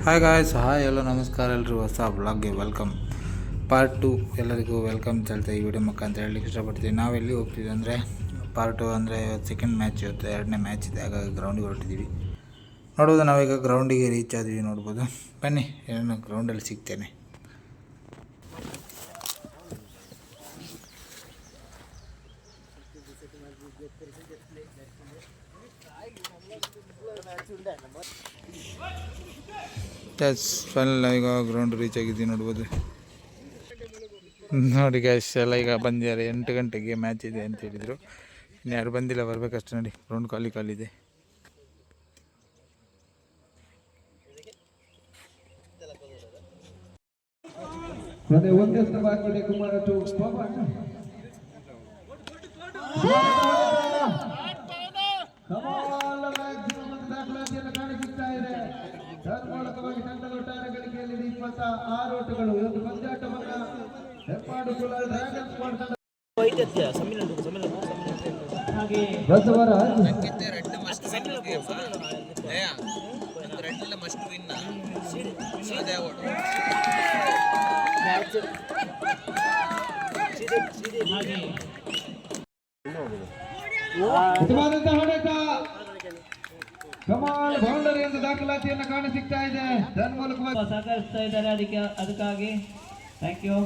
Hi guys, hi ಎಲ್ಲೋ ನಮಸ್ಕಾರ. ಎಲ್ಲರೂ ಹೊಸ ಬ್ಲಾಗ್ಗೆ ವೆಲ್ಕಮ್. ಪಾರ್ಟ್ 2 ಎಲ್ಲರಿಗೂ ವೆಲ್ಕಮ್ ಹೇಳ್ತಾ ಈ ವಿಡಿಯೋ ಮುಖಾಂತರ ಹೇಳಲಿಕ್ಕೆ ಇಷ್ಟಪಡ್ತೀವಿ. ನಾವೆಲ್ಲಿ ಹೋಗ್ತಿದ್ವಿ ಅಂದರೆ ಪಾರ್ಟ್ 2 ಅಂದರೆ ಸೆಕೆಂಡ್ ಮ್ಯಾಚ್, ಇವತ್ತು ಎರಡನೇ ಮ್ಯಾಚ್ ಇದೆ. ಹಾಗಾಗಿ ಗ್ರೌಂಡಿಗೆ ಹೊರಟಿದ್ದೀವಿ. ನೋಡ್ಬೋದು, ನಾವೀಗ ಗ್ರೌಂಡಿಗೆ ರೀಚ್ ಆದ್ವಿ. ನೋಡ್ಬೋದು, ಬನ್ನಿ ಏನು ಗ್ರೌಂಡಲ್ಲಿ ಸಿಗ್ತೇನೆ. ಫೈನಲ್ ಈಗ ಗ್ರೌಂಡ್ ರೀಚ್ ಆಗಿದ್ದೀವಿ. ನೋಡ್ಬೋದು ನೋಡಿ ಗ್ಯಾಸ್ ಎಲ್ಲ ಈಗ ಬಂದಿದ್ದಾರೆ. 8 ಗಂಟೆಗೆ ಮ್ಯಾಚ್ ಇದೆ ಅಂತ ಹೇಳಿದರು. ಇನ್ನು ಯಾರು ಬಂದಿಲ್ಲ, ಬರಬೇಕಷ್ಟೇ. ನೋಡಿ, ಗ್ರೌಂಡ್ ಖಾಲಿ ಇದೆ. ಮೂಲಕವಾಗಿ ತಂಡದ ಒಟ್ಟಾರೆ ಗಳಿಕೆಯಲ್ಲಿ 26 ಓಟುಗಳು. ಈ ಒಂದು ಪಂದ್ಯಾಟವನ್ನು ಹೆಪ್ಪಾಡುಕುಳ ಡ್ರ್ಯಾಗನ್ಸ್ ತಂಡ ಕಮಾಲ್ ಬೌಂಡರಿ ಎಂದು ದಾಖಲಾತಿಯನ್ನು ಕಾಣಸಿಗ್ತಾ ಇದೆ. ತನ್ಮೂಲಕವಾಗಿ ಸಹಕರಿಸ್ತಾ ಇದ್ದಾರೆ. ಅದಕ್ಕಾಗಿ ಥ್ಯಾಂಕ್ ಯು.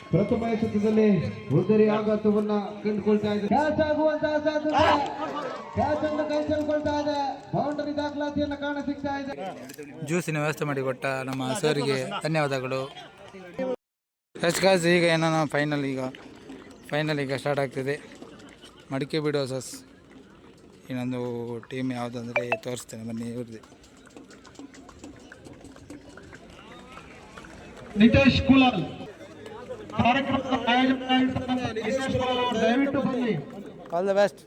ಪ್ರಥಮ ಎಸೆತದಲ್ಲಿ ಉದ್ದರಿ ಆಘಾತವನ್ನ ಕಂಡುಕೊಳ್ತಾ ಇದೆ. ಕ್ಯಾಚ್ ಆಗುವಂತಹ ಸಾಧ್ಯತೆ, ಕ್ಯಾಚ್ ಅನ್ನು ಕೈ ಚೆಲ್ಕೊಳ್ತಾ ಇದೆ. ಬೌಂಡರಿ ದಾಖಲಾತಿಯನ್ನು ಕಾಣಸಿಗ್ತಾ ಇದೆ. ಜ್ಯೂಸಿನ ವ್ಯವಸ್ಥೆ ಮಾಡಿಕೊಟ್ಟ ನಮ್ಮ ಸರ್ಗೆ ಧನ್ಯವಾದಗಳು. ಈಗ ಏನೋ ಫೈನಲ್ ಈಗ ಸ್ಟಾರ್ಟ್ ಆಗ್ತಿದೆ. ಮಡಿಕೆ ಬಿಡೋ ಸಸ್ ಇನ್ನೊಂದು ಟೀಮ್ ಯಾವುದಂದರೆ ತೋರಿಸ್ತೇನೆ, ಬನ್ನಿ. ಇವ್ರದ್ದು ನಿತೇಶ್ ಕುಲಾಲ್ ದಯವಿಟ್ಟು ಬನ್ನಿ. All the best.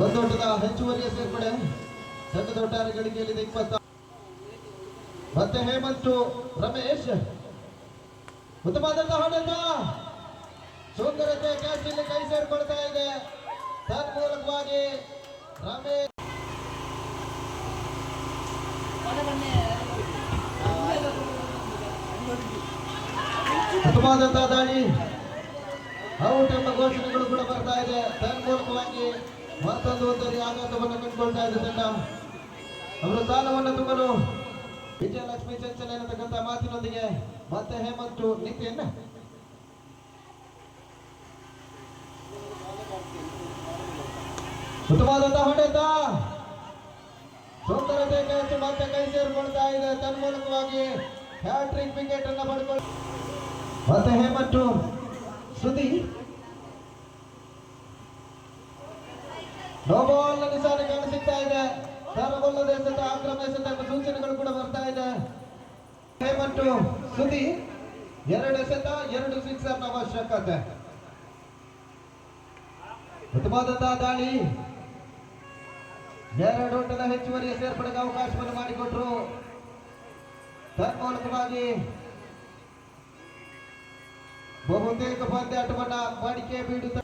ಒಂದೋಟದ ಹೆಚ್ಚುವರಿಯ ಸೇರ್ಪಡೆ. ತಂಡದ ಒಟ್ಟಾರೆ ಗಳಿಕೆಯಲ್ಲಿದೆ 20. ಮತ್ತೆ ಹೇಮಂತ್ ರಮೇಶ್ ಉತ್ತಮವಾದಂತಹ ಹೊಡೆತ, ಸುಂದರತೆ ಕ್ಯಾಚ್ ಇಲ್ಲಿ ಕೈ ಸೇರ್ಕೊಳ್ತಾ ಇದೆ. ತನ್ಮೂಲಕವಾಗಿ ರಮೇಶ್ ಉತ್ತಮವಾದಂತಹ ದಾಳಿ, ಔಟ್ ಎಂಬ ಘೋಷಣೆಗಳು ಕೂಡ ಬರ್ತಾ ಇದೆ. ತನ್ಮೂಲಕವಾಗಿ ಮತ್ತೊಂದು ಒಂದರಿ ಆಘಾತವನ್ನು ಕಂಡುಕೊಳ್ತಾ ಇದೆ ತಂಡ. ಅವರ ಸ್ಥಾನವನ್ನು ತುಂಬಲು ವಿಜಯಲಕ್ಷ್ಮಿ ಚಂಚಲ ಎನ್ನತಕ್ಕಂಥ ಮಾತಿನೊಂದಿಗೆ ಮತ್ತೆ ಹೇಮಂತ್ ನಿತಿನ್ ಉತ್ತಮವಾದಂತಹ ಹೊಡೆತ, ಸುಂದರತೆ ಕ್ಯಾಚ್ ಮತ್ತೆ ಕೈ ಸೇರಿಕೊಳ್ತಾ ಇದೆ. ತನ್ಮೂಲಕವಾಗಿ ಹ್ಯಾಟ್ರಿಕ್ ವಿಕೆಟ್ ಅನ್ನು ಪಡ್ಕೊಳ್ಳ ಮತ್ತೆ ಹೇಮಂತ್ ಶ್ರುತಿ ನೋ ಬಾಲ್ ನಿಶಾನೆ ಕಾಣಿಸುತ್ತಾ ಇದೆ. ತರಗೊಲ್ಲದ ಎಸೆತ, ಆಕ್ರಮ ಎಸೆತ ಎಂಬ ಸೂಚನೆಗಳು ಕೂಡ ಬರ್ತಾ ಇದೆ. ಹೇಮಂತ್ ಶ್ರುತಿ 2 ಎಸೆತ 2 ಸಿಕ್ಸರ್ ಅವಶ್ಯಕತೆ. ಉತ್ತಮವಾದಂತಹ ದಾಳಿ, 2 ಓಟದ ಹೆಚ್ಚುವರಿಯ ಸೇರ್ಪಡೆಗೆ ಅವಕಾಶವನ್ನು ಮಾಡಿಕೊಟ್ರು. ತನ್ಮೂಲಕವಾಗಿ ಬಹುತೇಕ ಪಂದ್ಯಾಟವನ್ನ ಮಡಿಕೆ ಬೀಡುತ್ತ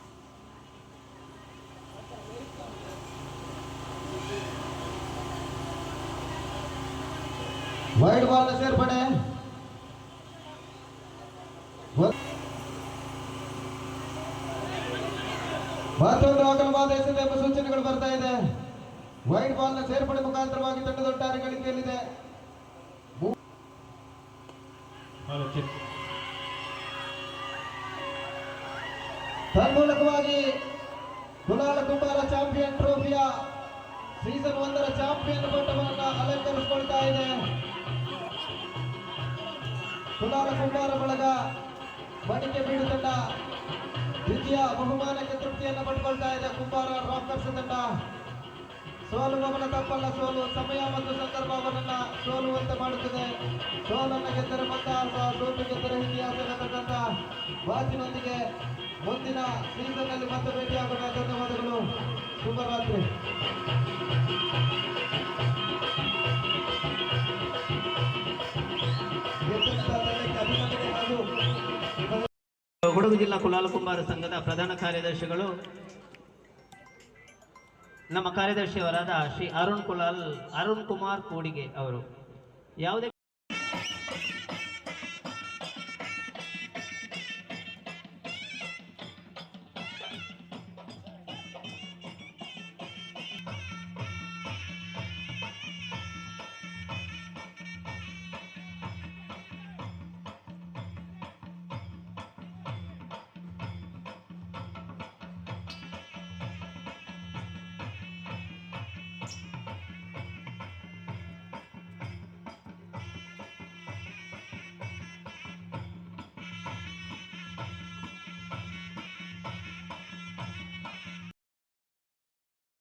ವೈಡ್ ಬಾಲ್ ಸೇರ್ಪಡೆ. ಮತ್ತೊಂದು ಅಗಲವಾದ ಎಸೆತ ಎಂಬ ಸೂಚನೆಗಳು ಬರ್ತಾ ಇದೆ. ವೈಡ್ ಬಾಲ್ ನ ಸೇರ್ಪಡೆ ಮುಖಾಂತರವಾಗಿ ತಂಡದ ಒಟ್ಟಾರೆ ಗಳಿಕೆಯಲ್ಲಿದೆ. ತನ್ಮೂಲಕವಾಗಿ ಕುಲಾಲ ಕುಂಬಾರ ಚಾಂಪಿಯನ್ ಟ್ರೋಫಿಯ ಸೀಸನ್ 1 ಚಾಂಪಿಯನ್ ಪಟ್ಟವನ್ನು ಅಲಂಕರಿಸಿಕೊಳ್ತಾ ಇದೆ. ಕುಲಾಲ ಕುಂಬಾರ ಬಳಗ ಮಡಿಕೆ ಬೀಡು ತಂಡ ದ್ವಿತೀಯ ಬಹುಮಾನಕ್ಕೆ ತೃಪ್ತಿಯನ್ನು ಪಡ್ಕೊಳ್ತಾ ಇದೆ. ಕುಂಬಾರ ರಾಕರ್ಸ್ ತಂಡ ಸೋಲು ಗಮನ ತಪ್ಪಲ್ಲ. ಸೋಲು ಸಮಯ ಮತ್ತು ಸಂದರ್ಭ ಅವರನ್ನ ಸೋಲುವಂತೆ ಮಾಡುತ್ತದೆ. ಸೋಲನ್ನು ಗೆದ್ದರೆ ಮತ್ತಾಸ, ಸೋಲು ಗೆದ್ದರೆ ಇತಿಹಾಸ ಎನ್ನತಕ್ಕಂಥ ಮಾತಿನೊಂದಿಗೆ ಮುಂದಿನ ಸೀಸನ್ ನಲ್ಲಿ ಮತ್ತೆ ಭೇಟಿಯಾಗೋಣ. ಧನ್ಯವಾದಗಳು, ಶುಭರಾತ್ರಿ. ಅಭಿನಂದನೆ ಹಾಗೂ ಕೊಡಗು ಜಿಲ್ಲಾ ಕುಲಾಲ ಕುಂಬಾರ ಸಂಘದ ಪ್ರಧಾನ ಕಾರ್ಯದರ್ಶಿಗಳು ನಮ್ಮ ಕಾರ್ಯದರ್ಶಿಯವರಾದ ಶ್ರೀ ಅರುಣ್ ಕುಮಾರ್ ಕೂಡಿಗೆ ಅವರು ಯಾವುದೇ